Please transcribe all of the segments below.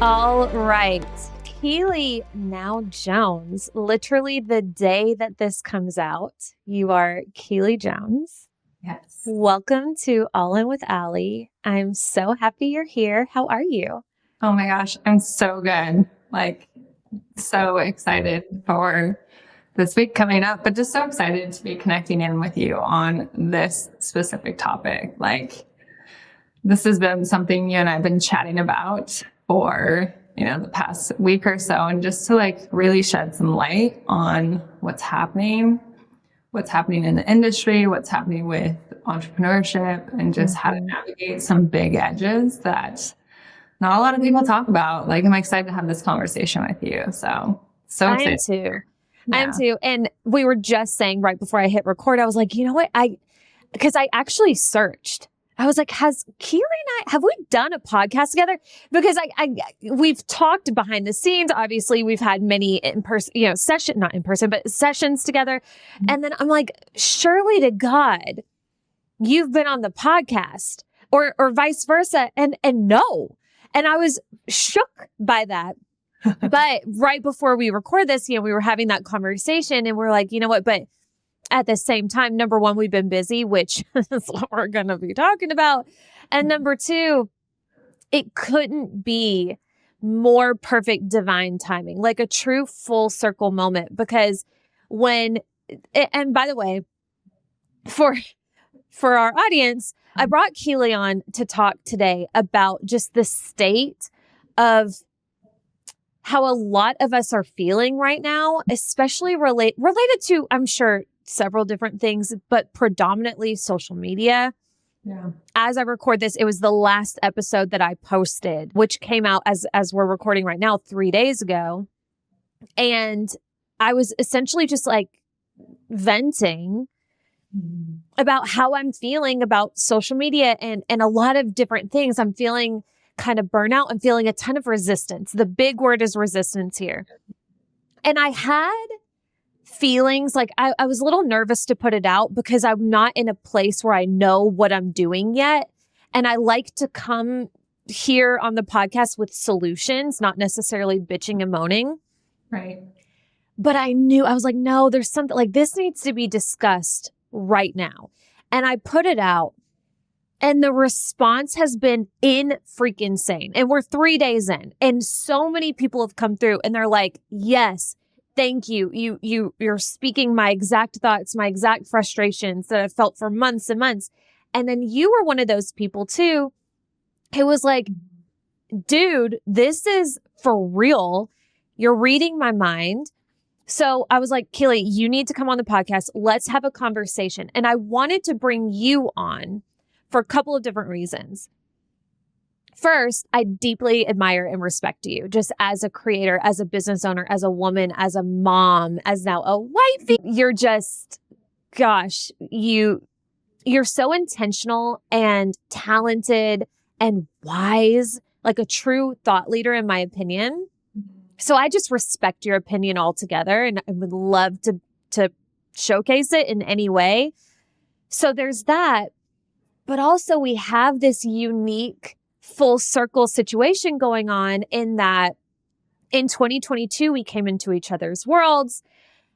All right. Keely now Jones, literally the day that this comes out, you are Keely Jones. Yes. Welcome to All In with Allie. I'm so happy you're here. How are you? Oh my gosh, I'm so good. So excited for this week coming up, but just so excited to be connecting in with you on this specific topic. This has been something you and I've been chatting about for, the past week or so, and just to really shed some light on what's happening in the industry, what's happening with entrepreneurship, and just how to navigate some big edges that not a lot of people talk about. I'm excited to have this conversation with you. So excited. I am too. And we were just saying right before I hit record, I was like, you know what? Because I actually searched. I was like, has Keely and I, have we done a podcast together? Because we've talked behind the scenes. Obviously, we've had many in person, not in person, but sessions together. And then I'm like, surely to God, you've been on the podcast or vice versa. And no. And I was shook by that. But right before we record this, we were having that conversation and we're like, you know what? But at the same time, number one, we've been busy, which is what we're going to be talking about. And number two, it couldn't be more perfect divine timing, like a true full circle moment. Because and by the way, for our audience, I brought Keely on to talk today about just the state of how a lot of us are feeling right now, especially related to, I'm sure, several different things, but predominantly social media. Yeah. As I record this, it was the last episode that I posted, which came out as we're recording right now, 3 days ago. And I was essentially just venting about how I'm feeling about social media and a lot of different things. I'm feeling kind of burnout. I'm feeling a ton of resistance. The big word is resistance here. And I had feelings I was a little nervous to put it out because I'm not in a place where I know what I'm doing yet. And I like to come here on the podcast with solutions, not necessarily bitching and moaning. Right. But I was like, no, there's something this needs to be discussed right now. And I put it out and the response has been freaking insane. And we're 3 days in and so many people have come through and they're like, yes, thank you. You're speaking my exact thoughts, my exact frustrations that I've felt for months and months. And then you were one of those people too. It was like, dude, this is for real. You're reading my mind. So I was like, Keely, you need to come on the podcast. Let's have a conversation. And I wanted to bring you on for a couple of different reasons. First, I deeply admire and respect you just as a creator, as a business owner, as a woman, as a mom, as now a wifey. You're just, gosh, you're so intentional and talented and wise, like a true thought leader, in my opinion. So I just respect your opinion altogether and I would love to showcase it in any way. So there's that. But also we have this unique full circle situation going on in that in 2022, we came into each other's worlds.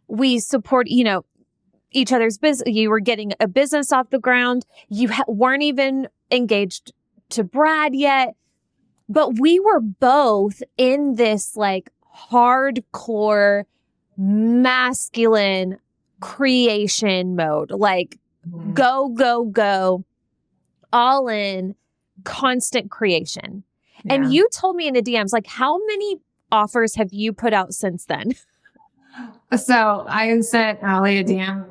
We support, each other's business. You were getting a business off the ground. You weren't even engaged to Brad yet, but we were both in this hardcore masculine creation mode, go, go, go, all in, constant creation. Yeah. And you told me in the DMs, how many offers have you put out since then? So I sent Allie a DM.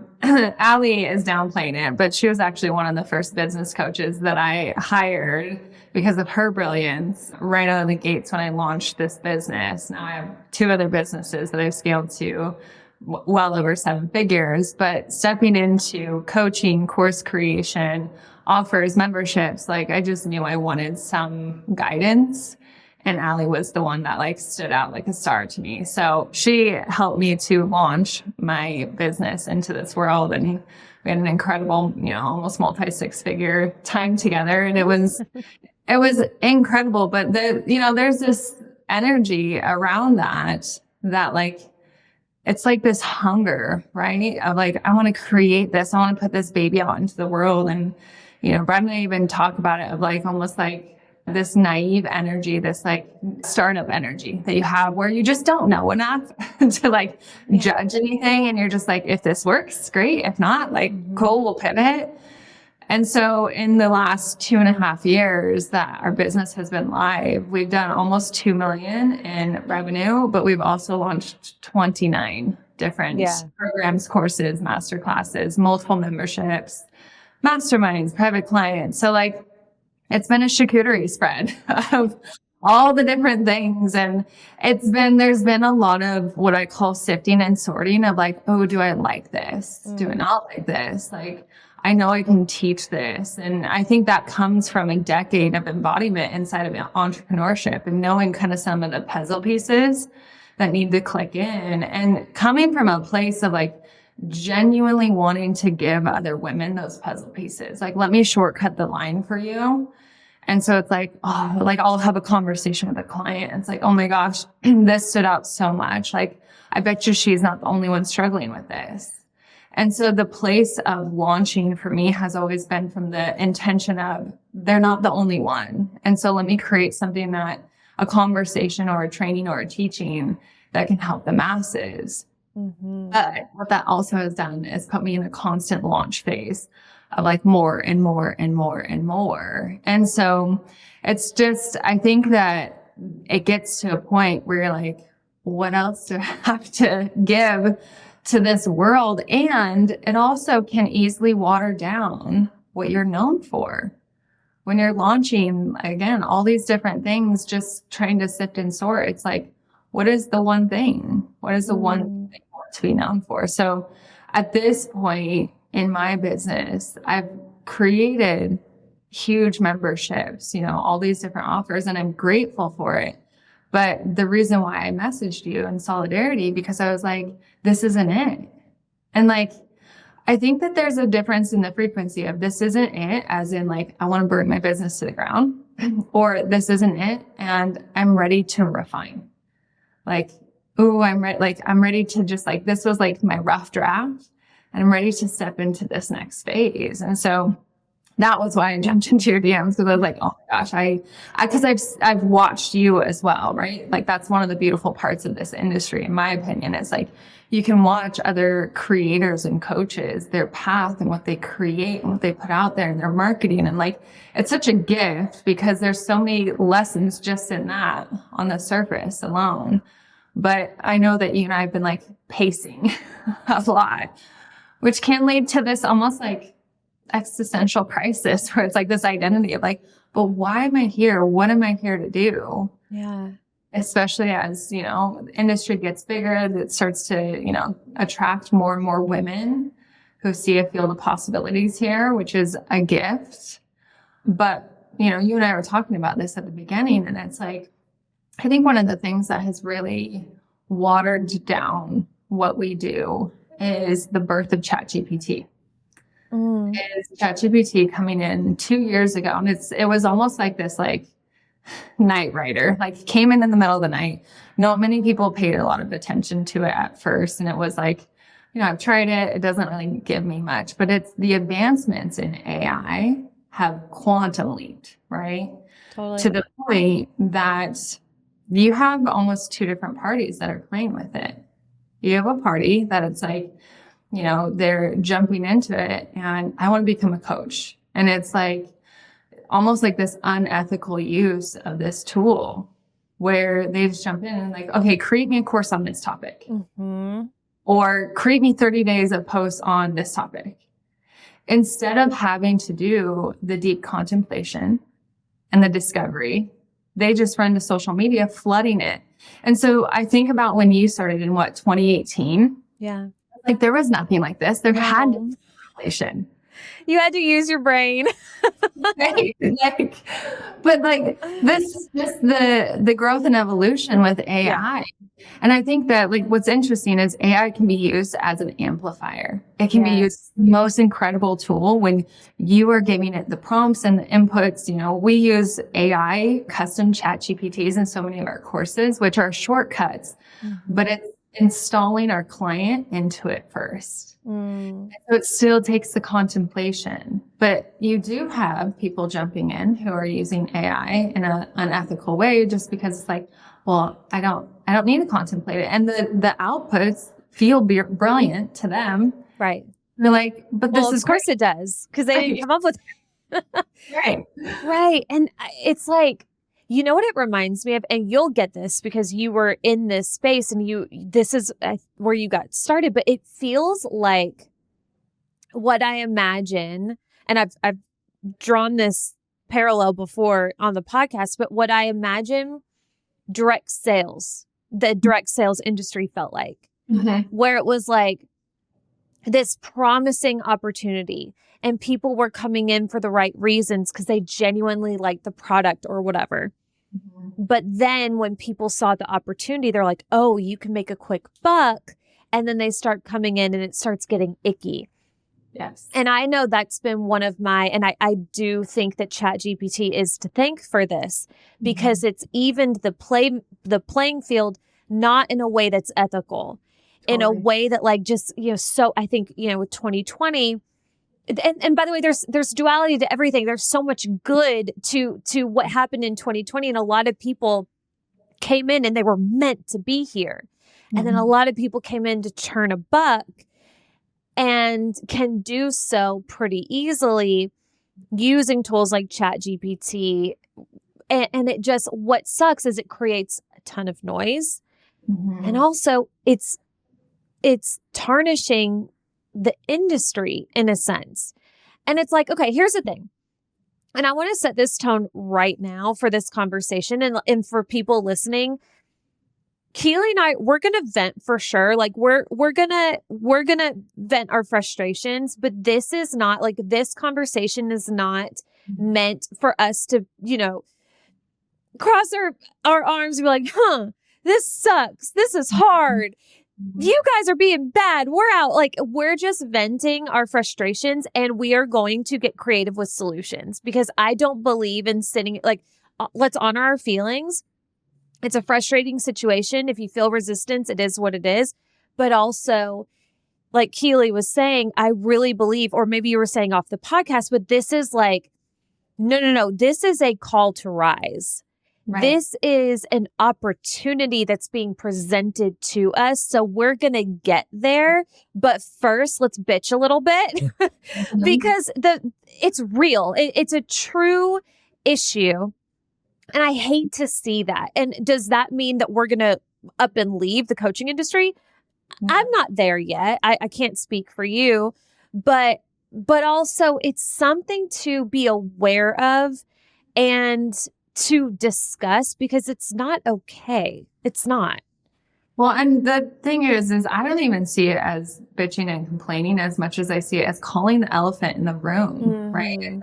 Allie is downplaying it, but she was actually one of the first business coaches that I hired because of her brilliance right out of the gates when I launched this business. Now I have 2 other businesses that I've scaled to well over 7 figures, but stepping into coaching, course creation, offers, memberships, I just knew I wanted some guidance. And Allie was the one that stood out like a star to me. So she helped me to launch my business into this world. And we had an incredible, almost multi-6-figure time together. And it was incredible. But there's this energy around that like, it's like this hunger, right? Of like, I want to create this. I want to put this baby out into the world. And, Brad and I even talk about it of like, almost like this naive energy, this like startup energy that you have where you just don't know enough to like judge anything. And you're just like, if this works, great. If not, like, cool, we'll pivot. And so in the last 2.5 years that our business has been live, we've done almost 2 million in revenue, but we've also launched 29 different programs, courses, master classes, multiple memberships, masterminds, private clients. So like, it's been a charcuterie spread of all the different things. And there's been a lot of what I call sifting and sorting of like, oh, do I like this? Do I not like this? Like, I know I can teach this. And I think that comes from a decade of embodiment inside of entrepreneurship and knowing kind of some of the puzzle pieces that need to click in, and coming from a place of like genuinely wanting to give other women those puzzle pieces. Like, let me shortcut the line for you. And so it's like, oh, like I'll have a conversation with a client. It's like, oh my gosh, this stood out so much. Like, I bet you she's not the only one struggling with this. And so the place of launching for me has always been from the intention of they're not the only one. And so let me create something that a conversation or a training or a teaching that can help the masses. But what that also has done is put me in a constant launch phase of like more and more and more and more. And so it's just, I think that it gets to a point where you're like, what else do I have to give to this world? And it also can easily water down what you're known for. When you're launching, again, all these different things, just trying to sift and sort, it's like, what is the one thing? What is the one thing you want to be known for? So at this point in my business, I've created huge memberships, all these different offers, and I'm grateful for it. But the reason why I messaged you in solidarity, because I was like, this isn't it. And like, I think that there's a difference in the frequency of this isn't it, as in like, I want to burn my business to the ground, or this isn't it, and I'm ready to refine. Like, ooh, I'm ready to just like, this was like my rough draft, and I'm ready to step into this next phase. And so that was why I jumped into your DMs, because I was like, oh my gosh, because I've watched you as well, right? Like, that's one of the beautiful parts of this industry, in my opinion, is like, you can watch other creators and coaches, their path and what they create and what they put out there and their marketing. And like, it's such a gift because there's so many lessons just in that on the surface alone. But I know that you and I have been like pacing a lot, which can lead to this almost like existential crisis where it's like this identity of like, but why am I here? What am I here to do? Yeah. Especially as, the industry gets bigger, it starts to, attract more and more women who see a field of possibilities here, which is a gift. But, you and I were talking about this at the beginning, and it's like, I think one of the things that has really watered down what we do is the birth of ChatGPT. Is ChatGPT coming in 2 years ago, and it was almost like this like night rider, like came in the middle of the night. Not many people paid a lot of attention to it at first, and it was like, I've tried it, it doesn't really give me much. But it's the advancements in AI have quantum leaped, right? Totally. To the point that you have almost two different parties that are playing with it. You have a party that it's like, they're jumping into it and I want to become a coach. And it's like almost like this unethical use of this tool where they just jump in and like, okay, create me a course on this topic. Or create me 30 days of posts on this topic. Instead of having to do the deep contemplation and the discovery, they just run to social media, flooding it. And so I think about when you started in 2018? Yeah. Like there was nothing like this. There had to be contemplation. You had to use your brain. Right? But this is just the growth and evolution with AI. And I think that like what's interesting is AI can be used as an amplifier. It can be used as the most incredible tool when you are giving it the prompts and the inputs. You know, we use AI custom chat GPTs in so many of our courses, which are shortcuts, but it's installing our client into it first. So it still takes the contemplation, but you do have people jumping in who are using AI in an unethical way just because it's like, well, I don't need to contemplate it. And the outputs feel brilliant to them. Right. They're like, but this is of course it does, because they didn't come up with right. Right. And it's like, you know what it reminds me of, and you'll get this because you were in this space and this is where you got started, but it feels like what I imagine, and I've drawn this parallel before on the podcast, but what I imagine the direct sales industry felt like, where it was like this promising opportunity and people were coming in for the right reasons because they genuinely liked the product or whatever. But then when people saw the opportunity, they're like, oh, you can make a quick buck. And then they start coming in and it starts getting icky. Yes. And I know that's been one of and I do think that ChatGPT is to thank for this because it's evened the playing field, not in a way that's ethical, in a way that like just, so I think, with 2020, and by the way, there's duality to everything. There's so much good to what happened in 2020. And a lot of people came in and they were meant to be here. And then a lot of people came in to churn a buck and can do so pretty easily using tools like ChatGPT. And it just, what sucks is it creates a ton of noise. And also it's tarnishing the industry in a sense. And it's like, okay, here's the thing. And I want to set this tone right now for this conversation and for people listening. Keely and I, we're going to vent for sure. Like we're going to vent our frustrations, but this is not like, this conversation is not meant for us to, cross our arms and be like, this sucks. This is hard. You guys are being bad. We're out. Like, we're just venting our frustrations and we are going to get creative with solutions because I don't believe in sitting, like, let's honor our feelings. It's a frustrating situation. If you feel resistance, it is what it is. But also, like Keely was saying, I really believe, or maybe you were saying off the podcast, but this is like, no. This is a call to rise. Right. This is an opportunity that's being presented to us. So we're going to get there. But first, let's bitch a little bit because it's real. It's a true issue. And I hate to see that. And does that mean that we're going to up and leave the coaching industry? I'm not there yet. I can't speak for you, but also it's something to be aware of and to discuss because it's not okay. It's not. Well, and the thing is I don't even see it as bitching and complaining as much as I see it as calling the elephant in the room, right? It's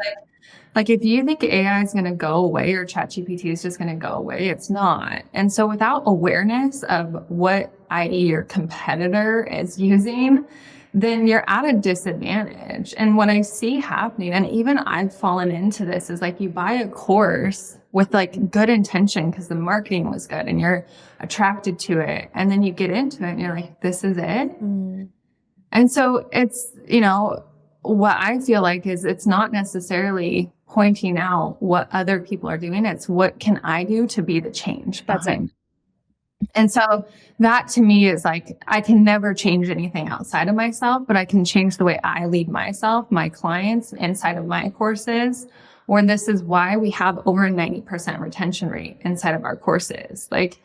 like if you think AI is going to go away or ChatGPT is just going to go away, it's not. And so without awareness of what, i.e. your competitor is using, then you're at a disadvantage. And what I see happening, and even I've fallen into this, is like you buy a course with like good intention because the marketing was good and you're attracted to it. And then you get into it and you're like, this is it. And so it's, what I feel like is it's not necessarily pointing out what other people are doing. It's what can I do to be the change behind. And so that to me is like, I can never change anything outside of myself, but I can change the way I lead myself, my clients inside of my courses, or this is why we have over a 90% retention rate inside of our courses. Like,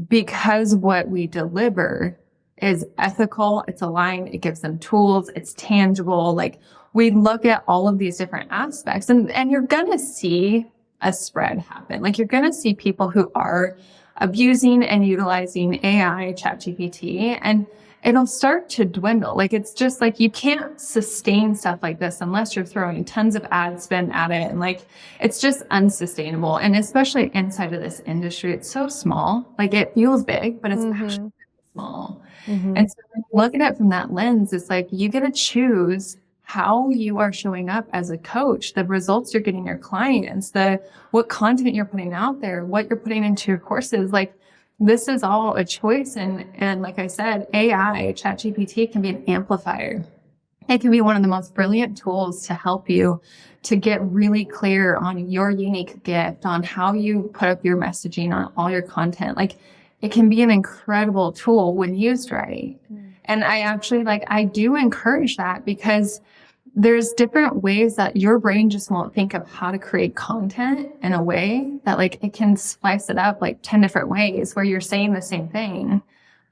because what we deliver is ethical, it's aligned, it gives them tools, it's tangible. Like, we look at all of these different aspects and you're going to see a spread happen. Like, you're going to see people who are abusing and utilizing AI, ChatGPT, and it'll start to dwindle. Like, it's just like, you can't sustain stuff like this unless you're throwing tons of ad spend at it. And like, it's just unsustainable. And especially inside of this industry, it's so small. Like, it feels big, but it's actually small. And so when you look at it from that lens, it's like, you get to choose how you are showing up as a coach, the results you're getting your clients, what content you're putting out there, what you're putting into your courses. Like, this is all a choice. And like I said, AI, ChatGPT can be an amplifier. It can be one of the most brilliant tools to help you to get really clear on your unique gift, on how you put up your messaging, on all your content. Like, it can be an incredible tool when used right. And I actually, I do encourage that, because there's different ways that your brain just won't think of how to create content in a way that, like, it can slice it up like 10 different ways where you're saying the same thing,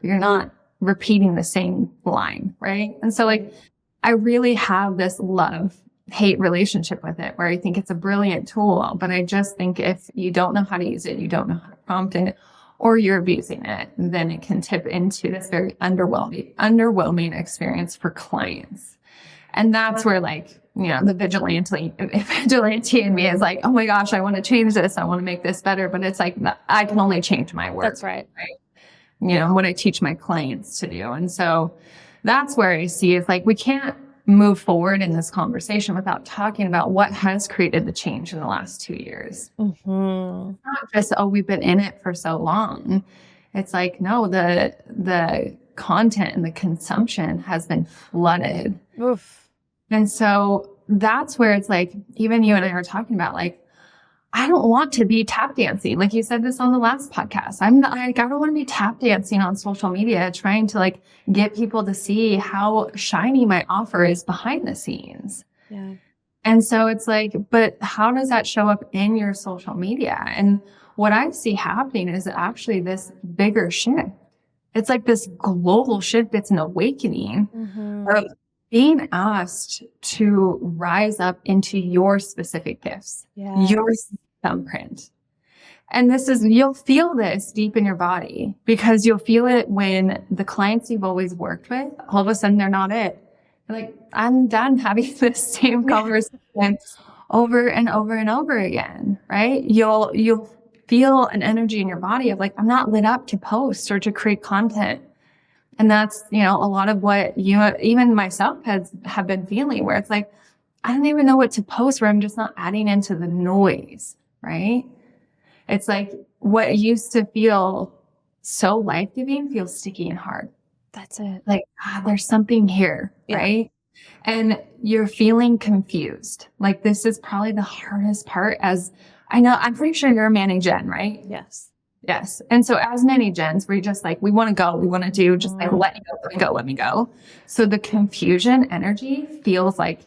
but you're not repeating the same line. Right. And so, like, I really have this love-hate relationship with it, where I think it's a brilliant tool, but I just think if you don't know how to use it, you don't know how to prompt it, or you're abusing it, then it can tip into this very underwhelming experience for clients. And that's where, the vigilante in me is like, oh my gosh, I want to change this. I want to make this better. But it's like, I can only change my work. That's right. What I teach my clients to do. And so that's where I see is, like, we can't move forward in this conversation without talking about what has created the change in the last 2 years. It's not just, we've been in it for so long. It's like, no, the content and the consumption has been flooded. Oof. And so that's where it's like, even you and I were talking about, like, I don't want to be tap dancing. Like you said this on the last podcast. I don't want to be tap dancing on social media, trying to, like, get people to see how shiny my offer is behind the scenes. Yeah. And so it's like, but how does that show up in your social media? And what I see happening is actually this bigger shift. It's like this global shift. It's an awakening of being asked to rise up into your specific gifts, your thumbprint. And you'll feel this deep in your body, because you'll feel it when the clients you've always worked with, all of a sudden they're not it. You're like, I'm done having this same conversation over and over and over again, right? You'll feel an energy in your body of, like, I'm not lit up to post or to create content. And that's, a lot of what even myself have been feeling, where it's like, I don't even know what to post, where I'm just not adding into the noise, right? It's like what used to feel so life-giving feels sticky and hard. That's it. Like, there's something here, right? And you're feeling confused. Like, this is probably the hardest part, as I know, I'm pretty sure you're a Manny Gen, right? Yes. Yes. And so as many gens, we're just like, we want to go, we want to do, just like, let me go. So the confusion energy feels like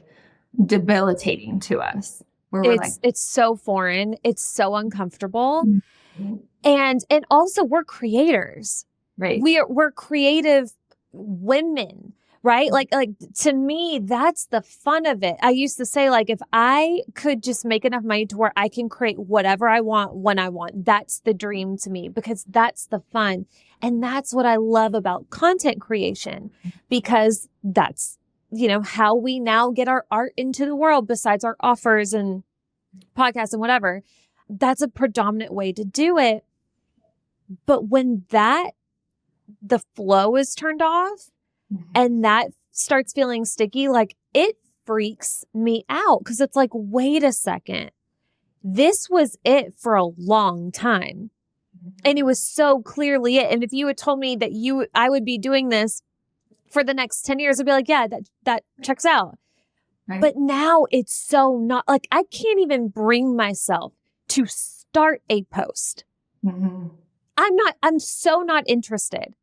debilitating to us. Where it's so foreign. It's so uncomfortable. And also, we're creators, right? We're creative women, right? Like to me, that's the fun of it. I used to say, like, if I could just make enough money to where I can create whatever I want when I want, that's the dream to me, because that's the fun. And that's what I love about content creation, because that's, how we now get our art into the world, besides our offers and podcasts and whatever. That's a predominant way to do it. But when the flow is turned off, and that starts feeling sticky, like, it freaks me out, because it's like, wait a second, this was it for a long time. And it was so clearly it. And if you had told me that I would be doing this for the next 10 years, I'd be like, yeah, that checks out. Right. But now it's so not, like, I can't even bring myself to start a post. I'm so not interested.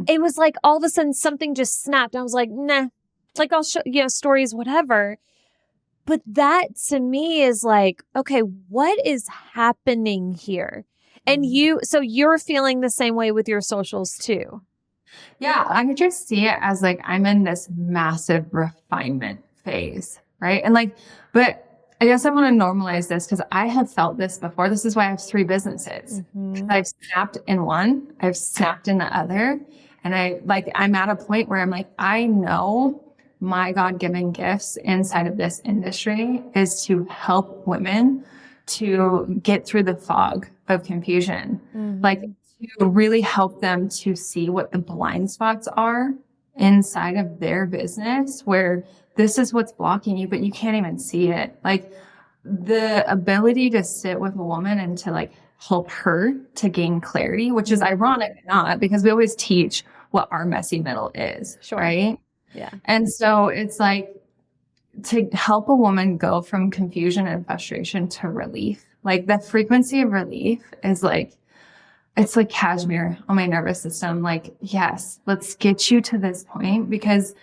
It was like, all of a sudden something just snapped. I was like, nah, like, I'll show, stories, whatever. But that to me is like, okay, what is happening here? And so you're feeling the same way with your socials too. Yeah. I just see it as, like, I'm in this massive refinement phase. Right. And, like, but I guess I want to normalize this, because I have felt this before. This is why I have 3 businesses. I've snapped in one, I've snapped in the other. And I'm at a point where I'm like, I know my God-given gifts inside of this industry is to help women to get through the fog of confusion, like to really help them to see what the blind spots are inside of their business, where this is what's blocking you, but you can't even see it. Like the ability to sit with a woman and to like help her to gain clarity, which is ironic not, because we always teach what our messy middle is, right? Yeah. And so it's like to help a woman go from confusion and frustration to relief. Like the frequency of relief is like, it's like cashmere on my nervous system. Like, yes, let's get you to this point because,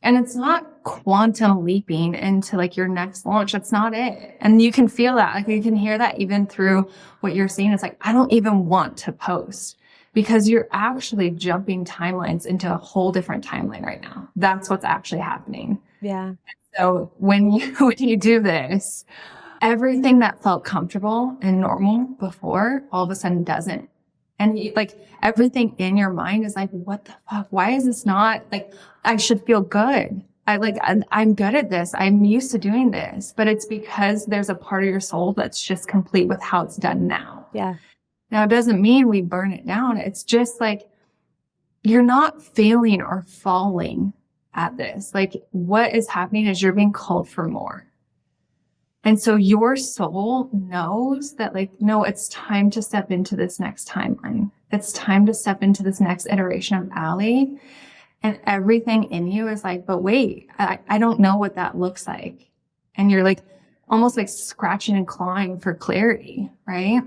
and it's not quantum leaping into like your next launch. That's not it. And you can feel that. Like you can hear that even through what you're seeing. It's like, I don't even want to post because you're actually jumping timelines into a whole different timeline right now. That's what's actually happening. Yeah. So when you do this, everything that felt comfortable and normal before all of a sudden doesn't. And like everything in your mind is like, what the fuck? Why is this not like, I should feel good. I'm good at this. I'm used to doing this, but it's because there's a part of your soul that's just complete with how it's done now. Yeah. Now it doesn't mean we burn it down. It's just like, you're not failing or falling at this. Like what is happening is you're being called for more. And so your soul knows that like, no, it's time to step into this next timeline. It's time to step into this next iteration of Allie. And everything in you is like, but wait, I don't know what that looks like. And you're like, almost like scratching and clawing for clarity. Right.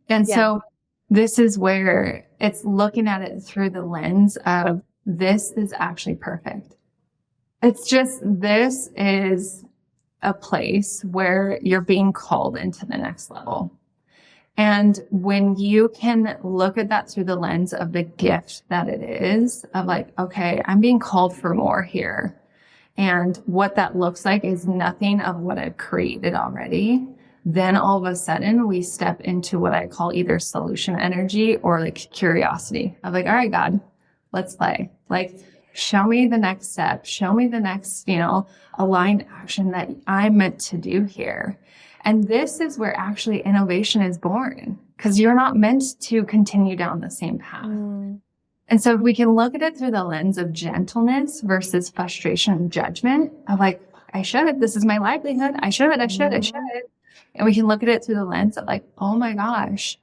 And so this is where it's looking at it through the lens of this is actually perfect. It's just, this is a place where you're being called into the next level. And when you can look at that through the lens of the gift that it is of like, okay, I'm being called for more here. And what that looks like is nothing of what I've created already. Then all of a sudden we step into what I call either solution energy or like curiosity of like, all right, God, let's play. Like, show me the next step. Show me the next, aligned action that I'm meant to do here. And this is where actually innovation is born because you're not meant to continue down the same path. And so if we can look at it through the lens of gentleness versus frustration and judgment of like, I should, this is my livelihood. I should. And we can look at it through the lens of like, oh my gosh,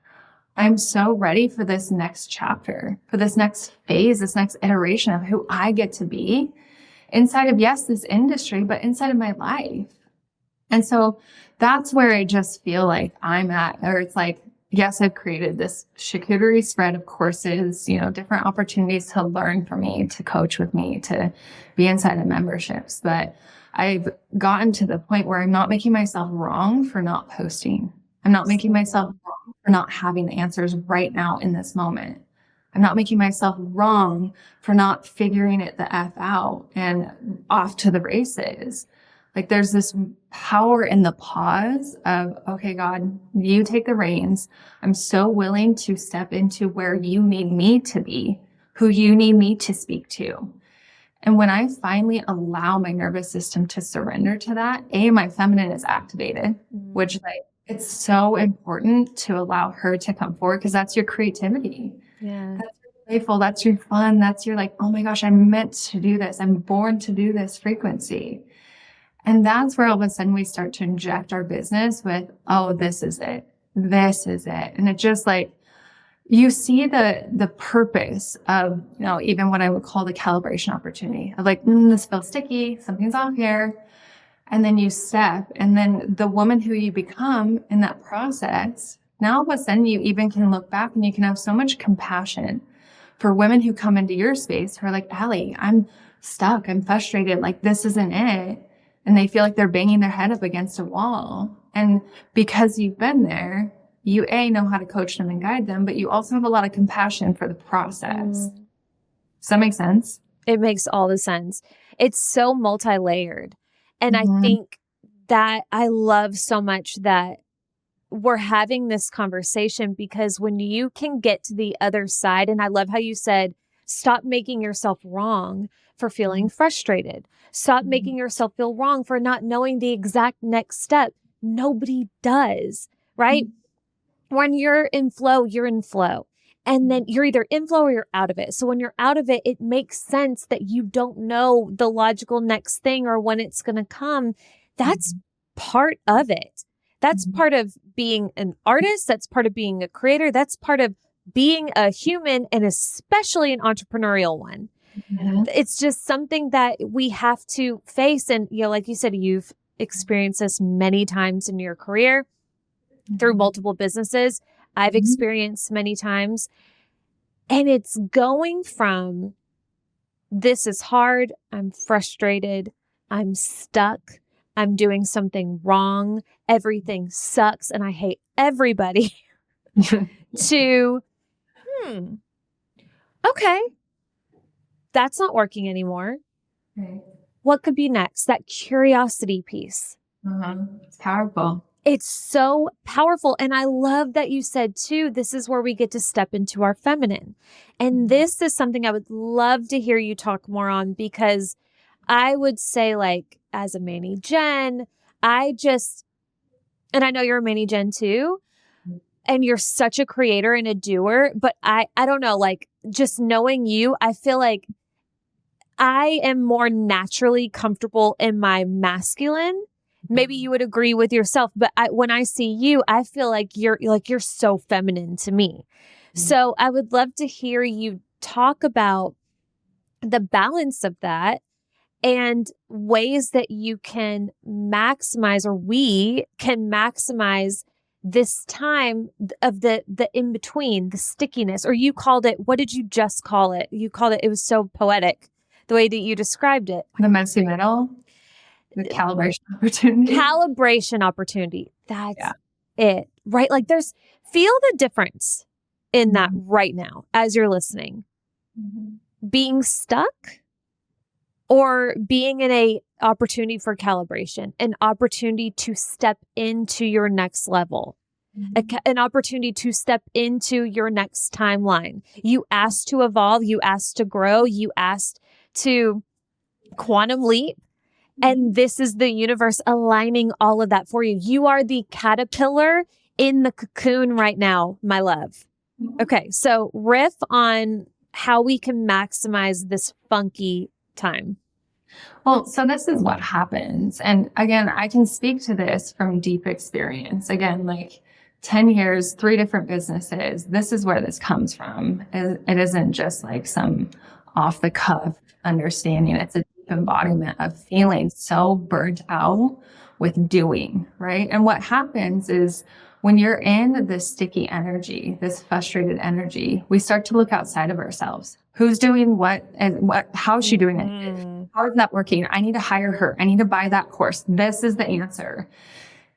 I'm so ready for this next chapter, for this next phase, this next iteration of who I get to be inside of, yes, this industry, but inside of my life. And so that's where I just feel like I'm at, or it's like, yes, I've created this charcuterie spread of courses, different opportunities to learn from me, to coach with me, to be inside of memberships. But I've gotten to the point where I'm not making myself wrong for not posting. I'm not making myself wrong for not having the answers right now in this moment. I'm not making myself wrong for not figuring it the F out and off to the races. Like there's this power in the pause of, okay, God, you take the reins. I'm so willing to step into where you need me to be, who you need me to speak to. And when I finally allow my nervous system to surrender to that, my feminine is activated, which it's so important to allow her to come forward because that's your creativity. Yeah. That's your playful. That's your fun. That's your like, oh my gosh, I'm meant to do this. I'm born to do this frequency. And that's where all of a sudden we start to inject our business with, oh, this is it. This is it. And it just like, you see the purpose of, even what I would call the calibration opportunity of like, this feels sticky. Something's off here. And then you step, and then the woman who you become in that process, now all of a sudden you even can look back and you can have so much compassion for women who come into your space who are like, Allie, I'm stuck. I'm frustrated. Like, this isn't it. And they feel like they're banging their head up against a wall. And because you've been there, you know how to coach them and guide them, but you also have a lot of compassion for the process. Does that make sense? It makes all the sense. It's so multi-layered. And I think that I love so much that we're having this conversation because when you can get to the other side, and I love how you said Stop making yourself wrong for feeling frustrated. Stop making yourself feel wrong for not knowing the exact next step. Nobody does, right? When you're in flow, you're in flow. And then you're either in flow or you're out of it. So when you're out of it, it makes sense that you don't know the logical next thing or when it's going to come. That's part of it. That's part of being an artist. That's part of being a creator. That's part of being a human, and especially an entrepreneurial one. It's just something that we have to face. And, like you said, you've experienced this many times in your career through multiple businesses. I've experienced many times. And it's going from, this is hard, I'm frustrated, I'm stuck, I'm doing something wrong, everything sucks, and I hate everybody, to, okay, that's not working anymore. Right. What could be next? That curiosity piece. It's powerful. It's so powerful. And I love that you said too, this is where we get to step into our feminine. And this is something I would love to hear you talk more on, because I would say, like, as a Manny Jen, and I know you're a Manny Jen too, and you're such a creator and a doer, but I don't know, like, just knowing you, I feel like I am more naturally comfortable in my masculine. Maybe you would agree with yourself, but when I see you, I feel like you're so feminine to me. So I would love to hear you talk about the balance of that and ways that you can maximize, or we can maximize, this time of the in between, the stickiness, or you called it, what did you just call it? You called it was so poetic, the way that you described it. The messy middle. The calibration opportunity. Calibration opportunity. That's it, right? Like, feel the difference in that right now as you're listening. Being stuck or being in a opportunity for calibration, an opportunity to step into your next level, an opportunity to step into your next timeline. You asked to evolve, you asked to grow, you asked to quantum leap. And this is the universe aligning all of that for you. You are the caterpillar in the cocoon right now, my love. Okay, so riff on how we can maximize this funky time. Well, so this is what happens. And again, I can speak to this from deep experience. Again, like 10 years, 3 different businesses. This is where this comes from. It isn't just like some off the cuff understanding. It's a embodiment of feeling so burnt out with doing, right? And what happens is when you're in this sticky energy, this frustrated energy, we start to look outside of ourselves. Who's doing what and how is she doing it? How is that working? I need to hire her. I need to buy that course. This is the answer.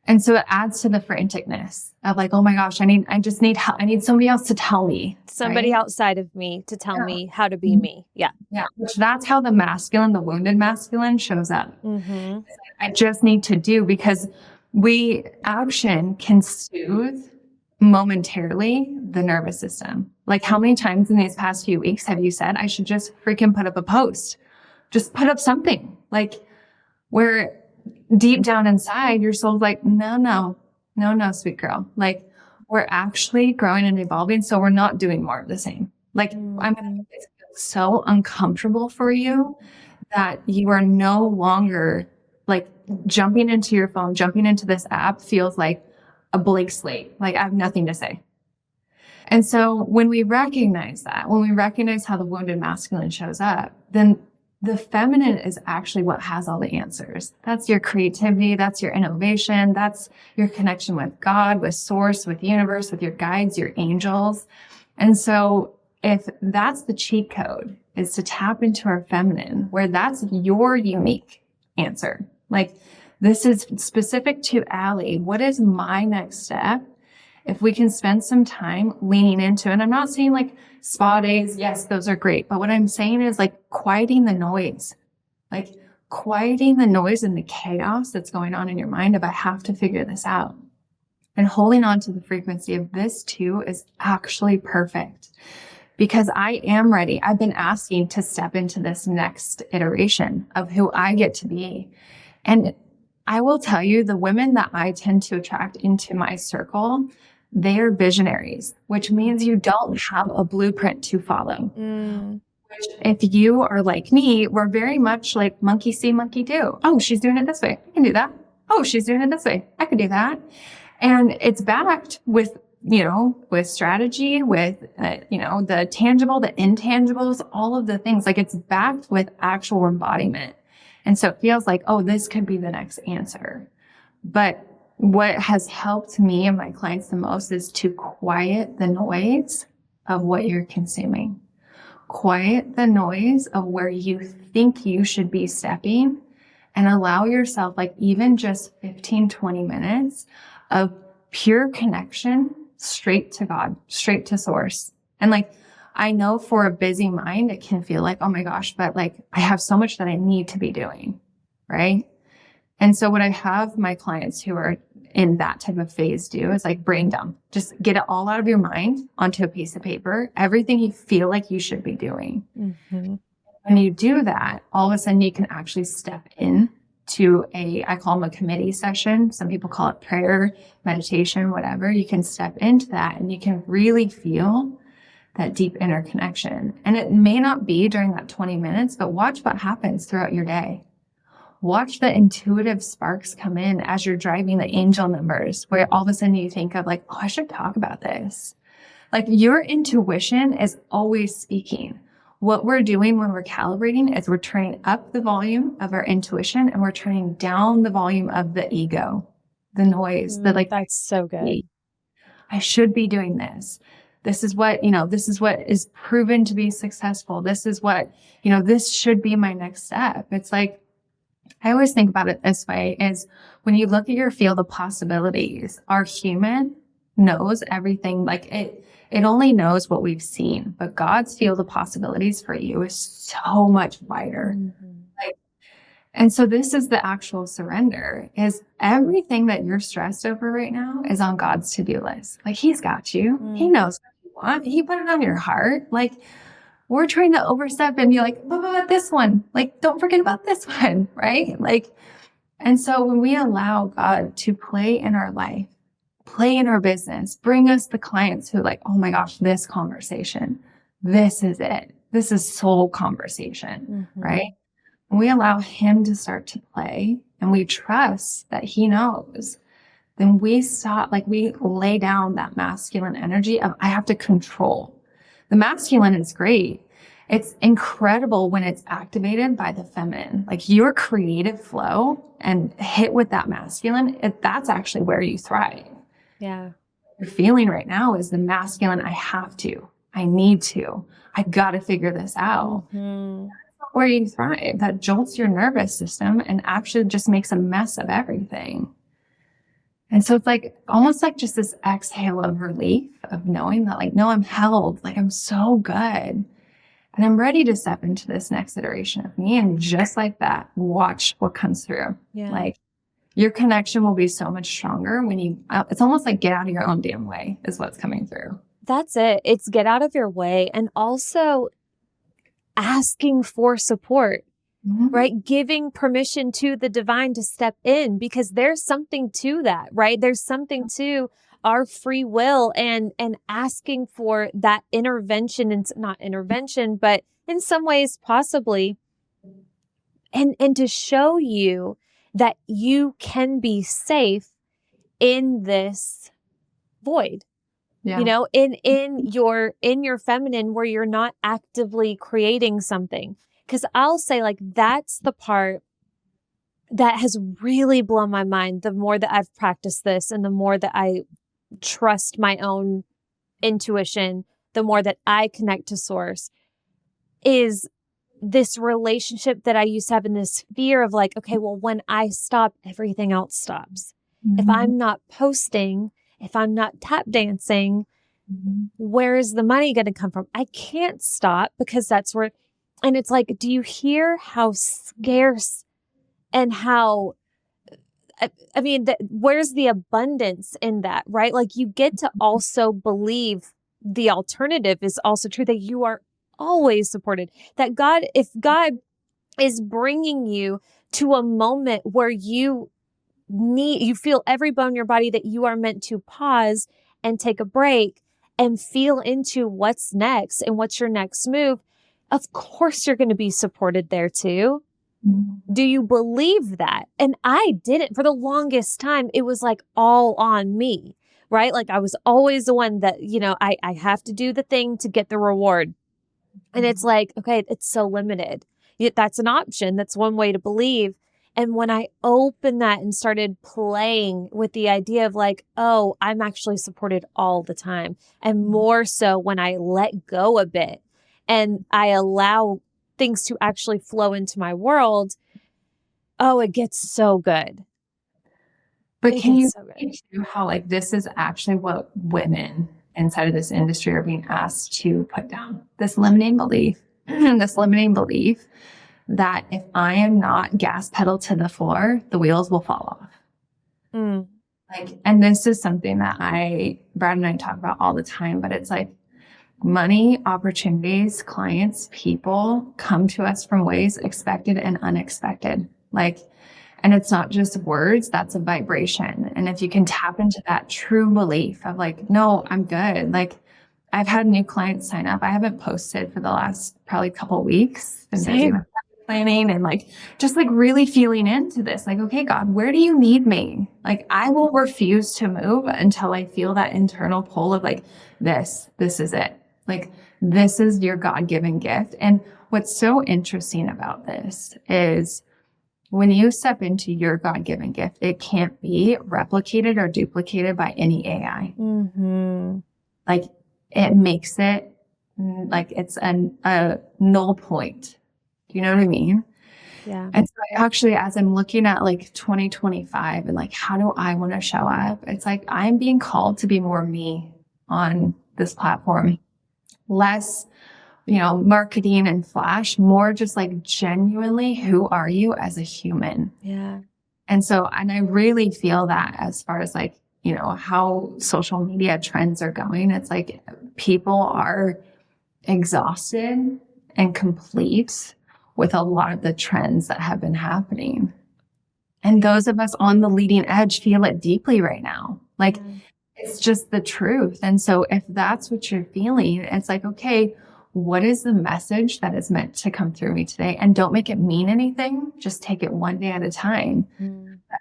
And so it adds to the franticness of like, oh my gosh, I need somebody else to tell me. Somebody outside of me to tell me how to be me. Yeah. Yeah. Which that's how the masculine, the wounded masculine shows up. I just need to do, because action can soothe momentarily the nervous system. Like, how many times in these past few weeks have you said, I should just freaking put up a post, just put up something, like, where deep down inside, your soul's like, no, sweet girl. Like, we're actually growing and evolving. So we're not doing more of the same. Like, I'm going to make it feel so uncomfortable for you that you are no longer like jumping into your phone, jumping into this app feels like a blank slate. Like, I have nothing to say. And so when we recognize that, when we recognize how the wounded masculine shows up, then the feminine is actually what has all the answers. That's your creativity. That's your innovation. That's your connection with God, with source, with universe, with your guides, your angels. And so if that's the cheat code, is to tap into our feminine, where that's your unique answer. Like, this is specific to Allie. What is my next step? If we can spend some time leaning into, and I'm not saying like spa days, yes, those are great. But what I'm saying is like quieting the noise, like quieting the noise and the chaos that's going on in your mind of, I have to figure this out. And holding on to the frequency of this too is actually perfect. because I am ready. I've been asking to step into this next iteration of who I get to be. And I will tell you, the women that I tend to attract into my circle, they are visionaries, which means you don't have a blueprint to follow. Which, if you are like me, we're very much like monkey see, monkey do. Oh, she's doing it this way. I can do that. Oh, she's doing it this way. I can do that. And it's backed with, with strategy, with, the tangible, the intangibles, all of the things. Like, it's backed with actual embodiment. And so it feels like, oh, this could be the next answer. But what has helped me and my clients the most is to quiet the noise of what you're consuming. Quiet the noise of where you think you should be stepping, and allow yourself, like, even just 15, 20 minutes of pure connection straight to God, straight to source. And like, I know for a busy mind, it can feel like, oh my gosh, but like, I have so much that I need to be doing. Right. And so what I have my clients who are in that type of phase do is like brain dump. Just get it all out of your mind onto a piece of paper, everything you feel like you should be doing. Mm-hmm. When you do that, all of a sudden you can actually step in to I call them a committee session. Some people call it prayer, meditation, whatever. You can step into that and you can really feel that deep inner connection. And it may not be during that 20 minutes, but watch what happens throughout your day. Watch the intuitive sparks come in as you're driving, the angel numbers, where all of a sudden you think of like, oh, I should talk about this. Like, your intuition is always speaking. What we're doing when we're calibrating is we're turning up the volume of our intuition and we're turning down the volume of the ego, the noise, that's so good. I should be doing this. This is what, this is what is proven to be successful. This is what, this should be my next step. It's like, I always think about it this way, is when you look at your field of possibilities, our human knows everything. Like, it only knows what we've seen, but God's field of possibilities for you is so much wider. Mm-hmm. And so this is the actual surrender, is everything that you're stressed over right now is on God's to-do list. Like, He's got you. Mm-hmm. He knows what you want. He put it on your heart. Like, we're trying to overstep and be like, what about this one? Like, don't forget about this one, right? Like, and so when we allow God to play in our life, play in our business, bring us the clients who like, oh my gosh, this conversation, this is it. This is soul conversation, mm-hmm. right? When we allow Him to start to play and we trust that He knows, then we stop, like, we lay down that masculine energy of, I have to control. The masculine is great. It's incredible when it's activated by the feminine. Like, your creative flow and hit with that masculine, that's actually where you thrive. Yeah. What you're feeling right now is the masculine. I have to. I need to. I got to figure this out. Mm-hmm. That's not where you thrive. That jolts your nervous system and actually just makes a mess of everything. And so it's like almost like just this exhale of relief of knowing that, like, no, I'm held. Like, I'm so good. And I'm ready to step into this next iteration of me. And just like that, watch what comes through. Yeah. Like, your connection will be so much stronger when it's almost like get out of your own damn way is what's coming through. That's it. It's get out of your way. And also asking for support. Mm-hmm. Right? Giving permission to the divine to step in, because there's something to that, right? There's something to our free will and asking for that intervention, and not intervention, but in some ways possibly, and to show you that you can be safe in this void. Yeah. In your feminine, where you're not actively creating something. Because I'll say, like, that's the part that has really blown my mind the more that I've practiced this and the more that I trust my own intuition, the more that I connect to source, is this relationship that I used to have in this fear of like, okay, well, when I stop, everything else stops. Mm-hmm. If I'm not posting, if I'm not tap dancing, mm-hmm. where is the money going to come from? I can't stop, because that's where... And it's like, do you hear how scarce and how, I mean, where's the abundance in that, right? Like, you get to also believe the alternative is also true, that you are always supported, that if God is bringing you to a moment where you feel every bone in your body that you are meant to pause and take a break and feel into what's next and what's your next move. Of course, you're going to be supported there too. Do you believe that? And I didn't. For the longest time, it was like all on me, right? Like I was always the one that, I have to do the thing to get the reward. And it's like, okay, it's so limited. That's an option. That's one way to believe. And when I opened that and started playing with the idea of like, oh, I'm actually supported all the time. And more so when I let go a bit and I allow things to actually flow into my world, oh, it gets so good. But can you speak to how like this is actually what women inside of this industry are being asked to put down? This limiting belief, that if I am not gas pedal to the floor, the wheels will fall off. Like, and this is something that Brad and I talk about all the time, but it's like money, opportunities, clients, people come to us from ways expected and unexpected. Like, and it's not just words, that's a vibration. And if you can tap into that true belief of like, no, I'm good. Like I've had new clients sign up. I haven't posted for the last probably couple of weeks. Same. Planning and like, just like really feeling into this. Like, okay, God, where do you need me? Like, I will refuse to move until I feel that internal pull of like, this is it. Like, this is your God-given gift. And what's so interesting about this is when you step into your God-given gift, it can't be replicated or duplicated by any AI. Like, it makes it like it's a null point. You know what I mean? Yeah. And so actually, as I'm looking at like 2025 and like, how do I want to show up? It's like, I'm being called to be more me on this platform, less, marketing and flash, more just like genuinely, who are you as a human? Yeah. And so, and I really feel that as far as like, how social media trends are going, it's like people are exhausted and complete with a lot of the trends that have been happening. And those of us on the leading edge feel it deeply right now. Like it's just the truth. And so if that's what you're feeling, it's like, okay, what is the message that is meant to come through me today? And don't make it mean anything. Just take it one day at a time.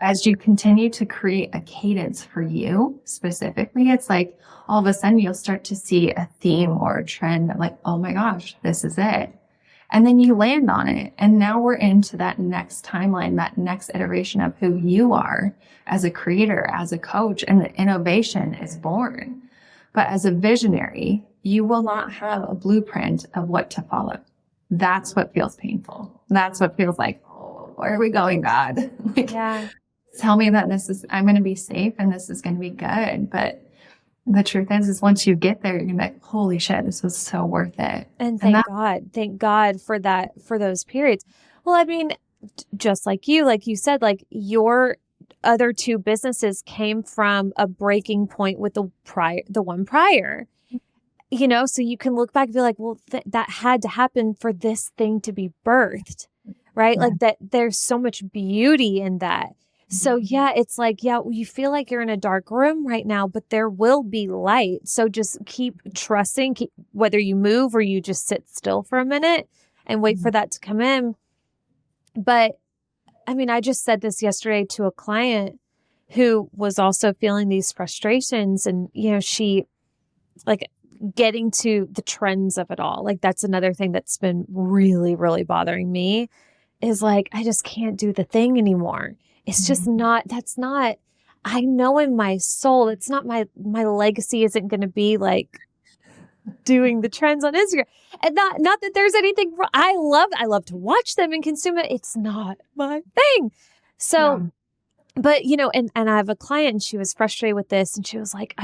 As you continue to create a cadence for you specifically, it's like all of a sudden you'll start to see a theme or a trend of like, oh my gosh, this is it. And then you land on it. And now we're into that next timeline, that next iteration of who you are as a creator, as a coach, and the innovation is born. But as a visionary, you will not have a blueprint of what to follow. That's what feels painful. That's what feels like, oh, where are we going, God? Like, tell me that I'm going to be safe and this is going to be good. But the truth is once you get there, you're going to be like, holy shit, this was so worth it. And thank God for that, for those periods. Well, I mean, just like you said, like your other two businesses came from a breaking point with the one prior, so you can look back and be like, well, that had to happen for this thing to be birthed, right? Like that there's so much beauty in that. So it's like, you feel like you're in a dark room right now, but there will be light. So just keep trusting, whether you move or you just sit still for a minute and wait for that to come in. But I mean, I just said this yesterday to a client who was also feeling these frustrations and, she like getting to the trends of it all. Like that's another thing that's been really, really bothering me is like, I just can't do the thing anymore. It's just I know in my soul, it's not my legacy isn't going to be like doing the trends on Instagram. And not that there's anything wrong. I love to watch them and consume it. It's not my thing. So, but and I have a client and she was frustrated with this and she was like,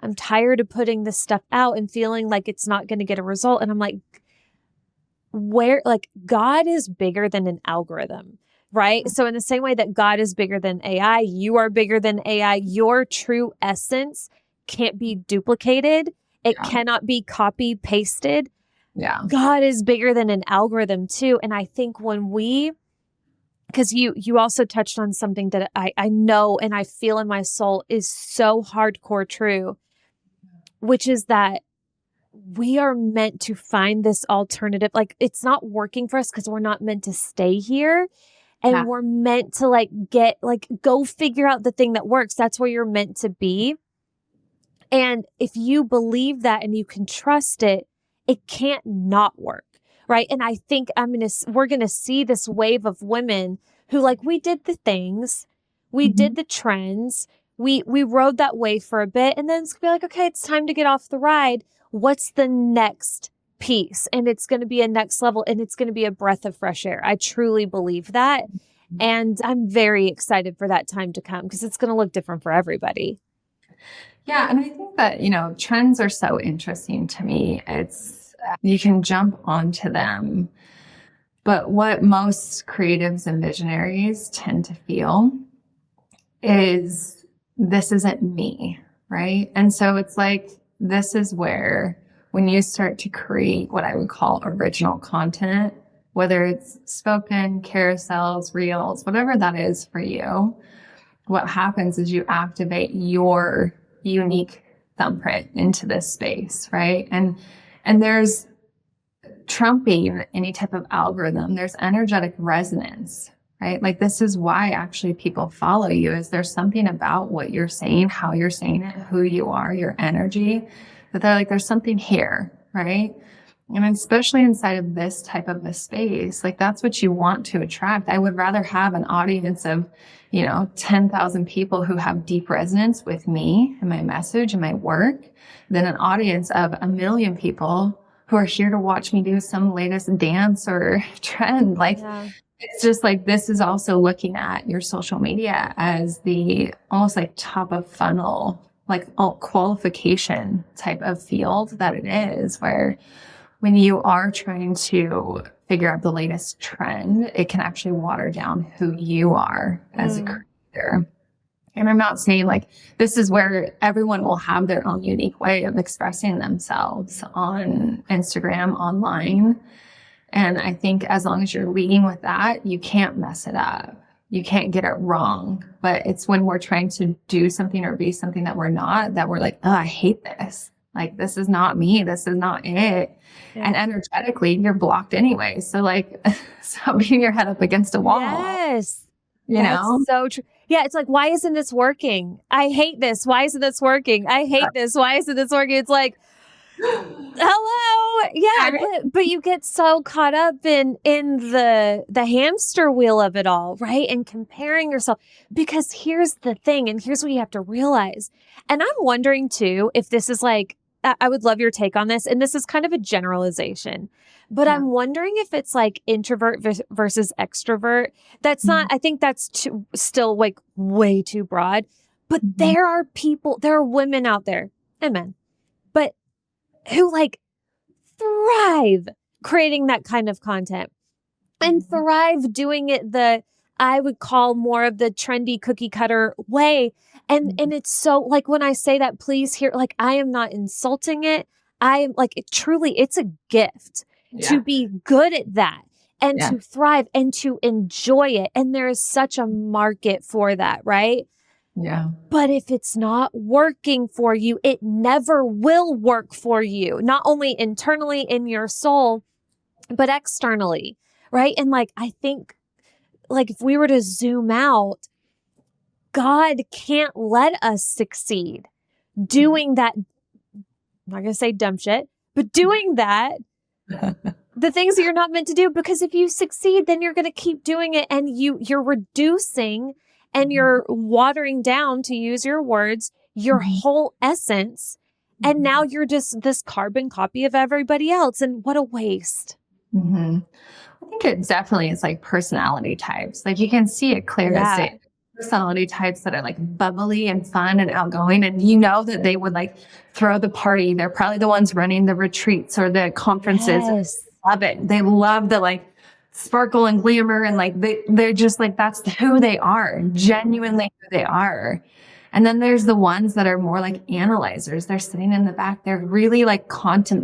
I'm tired of putting this stuff out and feeling like it's not going to get a result. And I'm like, God is bigger than an algorithm. Right. So in the same way that God is bigger than AI, you are bigger than AI. Your true essence can't be duplicated. It cannot be copy pasted. Yeah. God is bigger than an algorithm too. And I think when because you also touched on something that I know and I feel in my soul is so hardcore true, which is that we are meant to find this alternative. Like it's not working for us because we're not meant to stay here. And we're meant to go figure out the thing that works. That's where you're meant to be. And if you believe that and you can trust it, it can't not work. Right. And I think we're going to see this wave of women who we did the things, we did the trends, we rode that wave for a bit, and then it's gonna be like, okay, it's time to get off the ride. What's the next piece? And it's going to be a next level, and it's going to be a breath of fresh air. I truly believe that. And I'm very excited for that time to come because it's going to look different for everybody. Yeah. And I think that, trends are so interesting to me. You can jump onto them, but what most creatives and visionaries tend to feel is this isn't me, right? And so it's like, this is where when you start to create what I would call original content, whether it's spoken, carousels, reels, whatever that is for you, what happens is you activate your unique thumbprint into this space, right? And there's trumping any type of algorithm. There's energetic resonance, right? Like this is why actually people follow you, is there's something about what you're saying, how you're saying it, who you are, your energy, that they're like, there's something here, right? And especially inside of this type of a space, that's what you want to attract. I would rather have an audience of, 10,000 people who have deep resonance with me and my message and my work than an audience of 1 million people who are here to watch me do some latest dance or trend. It's just this is also looking at your social media as the almost top of funnel, qualification type of field that it is, where when you are trying to figure out the latest trend, it can actually water down who you are as a creator. And I'm not saying this is where everyone will have their own unique way of expressing themselves on Instagram, online. And I think as long as you're leading with that, you can't mess it up. You can't get it wrong. But it's when we're trying to do something or be something that we're not, that we're like, oh, I hate this. This is not me. This is not it. Yeah. And energetically, you're blocked anyway. So stop beating your head up against a wall. Yes. That's so true. Yeah. It's why isn't this working? I hate this. Why isn't this working? I hate this. Why isn't this working? It's hello. Yeah. But you get so caught up in the hamster wheel of it all, right? And comparing yourself, because here's the thing. And here's what you have to realize. And I'm wondering too, if this is I would love your take on this. And this is kind of a generalization, but I'm wondering if it's introvert versus extrovert. That's not, I think that's still way too broad, but there are women out there and men, but who thrive creating that kind of content and thrive doing it I would call more of the trendy cookie cutter way. And it's so when I say that, please hear, I am not insulting it. I am truly, it's a gift to be good at that and to thrive and to enjoy it. And there is such a market for that, right? Yeah. But if it's not working for you, it never will work for you, not only internally in your soul, but externally, right? And I think if we were to zoom out, God can't let us succeed doing that. I'm not going to say dumb shit, but doing that, the things that you're not meant to do, because if you succeed, then you're going to keep doing it, and you're reducing and you're watering down, to use your words, your whole essence. And now you're just this carbon copy of everybody else. And what a waste. I think it definitely is personality types. You can see it clear as day. Personality types that are bubbly and fun and outgoing. And that they would throw the party. They're probably the ones running the retreats or the conferences. Yes. They love it. They love the sparkle and glamour. And they're just that's who they are, genuinely who they are. And then there's the ones that are more like analyzers. They're sitting in the back. They're really like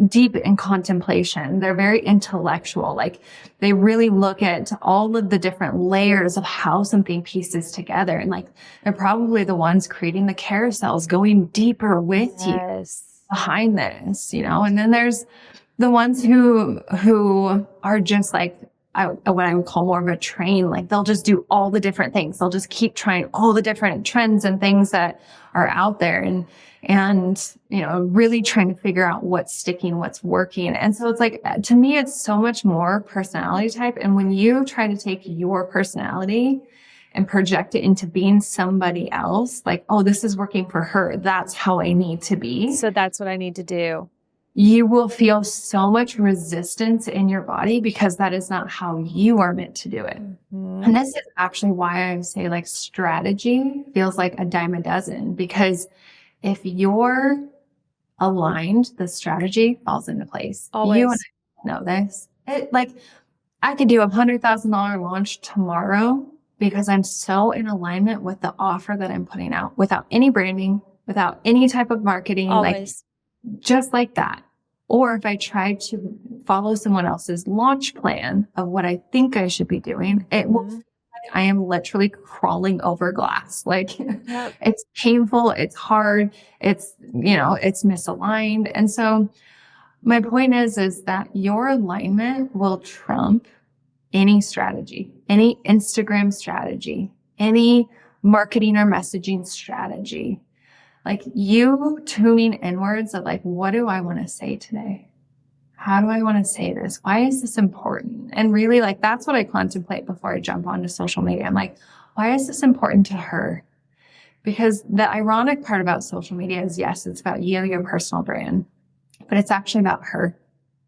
deep in contemplation. They're very intellectual. Like they really look at all of the different layers of how something pieces together. And like they're probably the ones creating the carousels, going deeper with you behind this, and then there's the ones who are just like, what I would call more of a train. Like they'll just do all the different things. They'll just keep trying all the different trends and things that are out there and, really trying to figure out what's sticking, what's working. And so it's like, to me, it's so much more personality type. And when you try to take your personality and project it into being somebody else, like, oh, this is working for her, that's how I need to be. So that's what I need to do. You will feel so much resistance in your body because that is not how you are meant to do it. Mm-hmm. And this is actually why I say like strategy feels like a dime a dozen, because if you're aligned, the strategy falls into place. Always. You and I know this. I could do $100,000 launch tomorrow because I'm so in alignment with the offer that I'm putting out without any branding, without any type of marketing. Always. Just like that. Or if I try to follow someone else's launch plan of what I think I should be doing, it will feel like I am literally crawling over glass. Like it's painful. It's hard. It's, it's misaligned. And so my point is that your alignment will trump any strategy, any Instagram strategy, any marketing or messaging strategy. Like you tuning inwards of like, what do I want to say today? How do I want to say this? Why is this important? And really like, that's what I contemplate before I jump onto social media. I'm like, why is this important to her? Because the ironic part about social media is, yes, it's about you, your personal brand, but it's actually about her.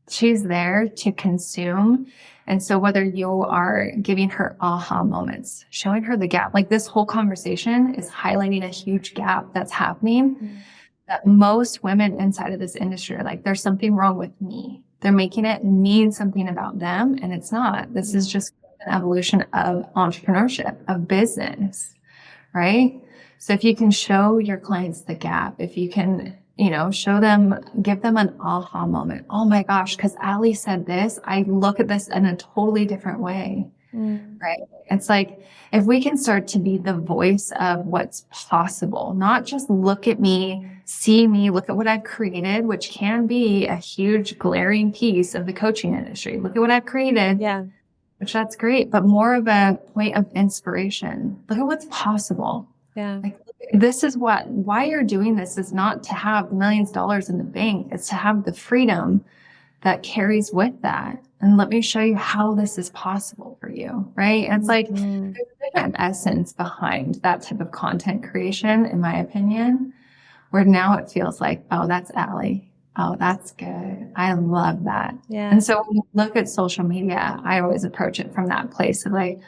She's there to consume. And so whether you are giving her aha moments, showing her the gap, like this whole conversation is highlighting a huge gap that's happening that most women inside of this industry are like, there's something wrong with me. They're making it mean something about them. And it's not. This is just an evolution of entrepreneurship, of business, right? So if you can show your clients the gap, if you can show them, give them an aha moment. Oh my gosh, because Ali said this, I look at this in a totally different way, right? It's like, if we can start to be the voice of what's possible, not just look at me, see me, look at what I've created, which can be a huge glaring piece of the coaching industry. Look at what I've created. Yeah. Which that's great, but more of a point of inspiration. Look at what's possible. Yeah. Like, this is why you're doing this is not to have millions of dollars in the bank. It's to have the freedom that carries with that. And let me show you how this is possible for you. Right. And it's like, there's an essence behind that type of content creation, in my opinion, where now it feels like, oh, that's Ali. Oh, that's good. I love that. Yeah. And so when you look at social media, I always approach it from that place of like,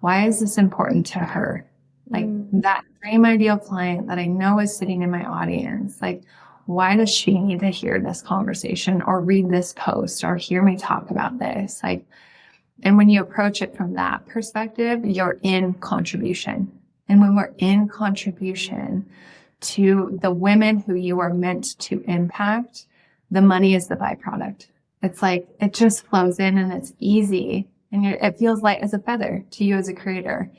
why is this important to her? Like that dream ideal client that I know is sitting in my audience, like, why does she need to hear this conversation or read this post or hear me talk about this? Like, and when you approach it from that perspective, you're in contribution. And when we're in contribution to the women who you are meant to impact, the money is the byproduct. It's like, it just flows in and it's easy. And it feels light as a feather to you as a creator.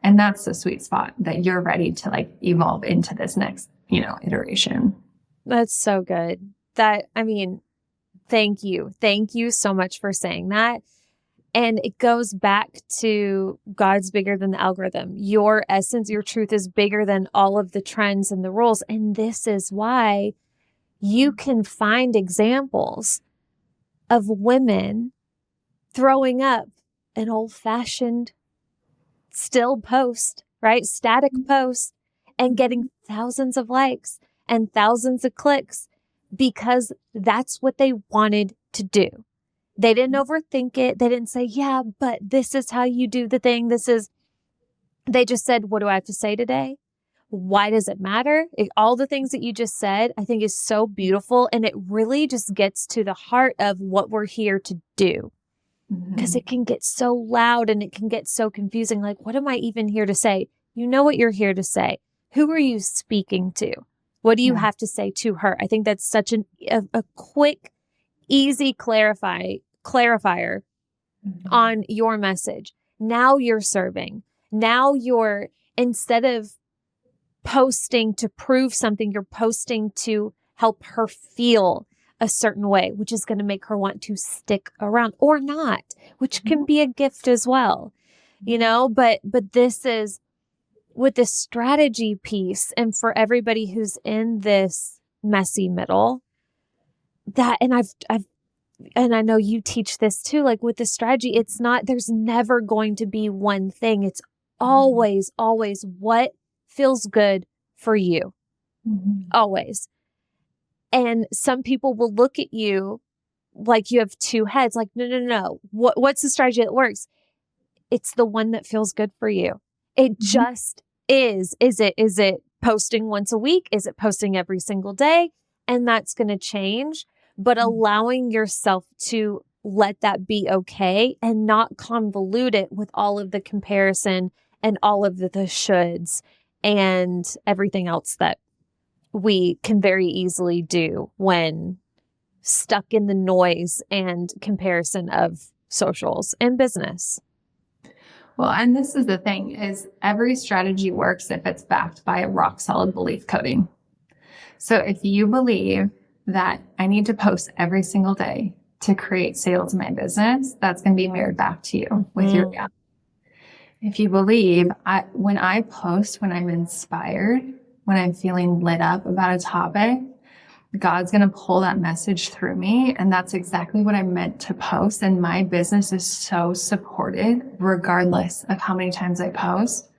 And that's the sweet spot that you're ready to like evolve into this next, iteration. That's so good. Thank you. Thank you so much for saying that. And it goes back to God's bigger than the algorithm. Your essence, your truth is bigger than all of the trends and the rules. And this is why you can find examples of women throwing up an old-fashioned still post, right? Static post, and getting thousands of likes and thousands of clicks because that's what they wanted to do. They didn't overthink it. They didn't say, yeah, but this is how you do the thing. They just said, what do I have to say today? Why does it matter? All the things that you just said, I think is so beautiful. And it really just gets to the heart of what we're here to do. Because it can get so loud and it can get so confusing. Like, what am I even here to say? You know what you're here to say. Who are you speaking to? What do you have to say to her? I think that's such a quick, easy clarifier on your message. Now you're serving. Now you're, instead of posting to prove something, you're posting to help her feel a certain way, which is going to make her want to stick around or not, which can be a gift as well, you know, but this is with this strategy piece. And for everybody who's in this messy middle, that, and and I know you teach this too, like with the strategy, it's not, there's never going to be one thing. It's always what feels good for you. Always. And some people will look at you like you have two heads, like, no. What's the strategy that works? It's the one that feels good for you. It just is. Is it posting once a week? Is it posting every single day? And that's going to change, but allowing yourself to let that be okay and not convolute it with all of the comparison and all of the shoulds and everything else that we can very easily do when stuck in the noise and comparison of socials and business. Well, and this is the thing, is every strategy works if it's backed by a rock solid belief coding. So if you believe that I need to post every single day to create sales in my business, that's going to be mirrored back to you with your reality. If you believe when I post, when I'm inspired, when I'm feeling lit up about a topic, God's going to pull that message through me. And that's exactly what I'm meant to post. And my business is so supported, regardless of how many times I post,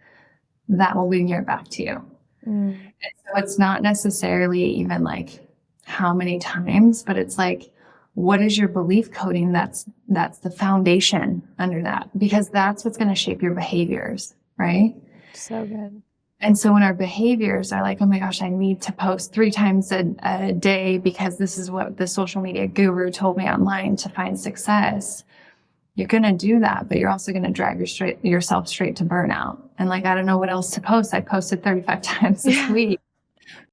that will be mirrored back to you. And so it's not necessarily even like how many times, but it's like, what is your belief coding? That's the foundation under that, because that's what's going to shape your behaviors, right? So good. And so when our behaviors are like, oh my gosh, I need to post 3 times a day because this is what the social media guru told me online to find success, you're going to do that, but you're also going to drive yourself straight to burnout. And like, I don't know what else to post. I posted 35 times this week.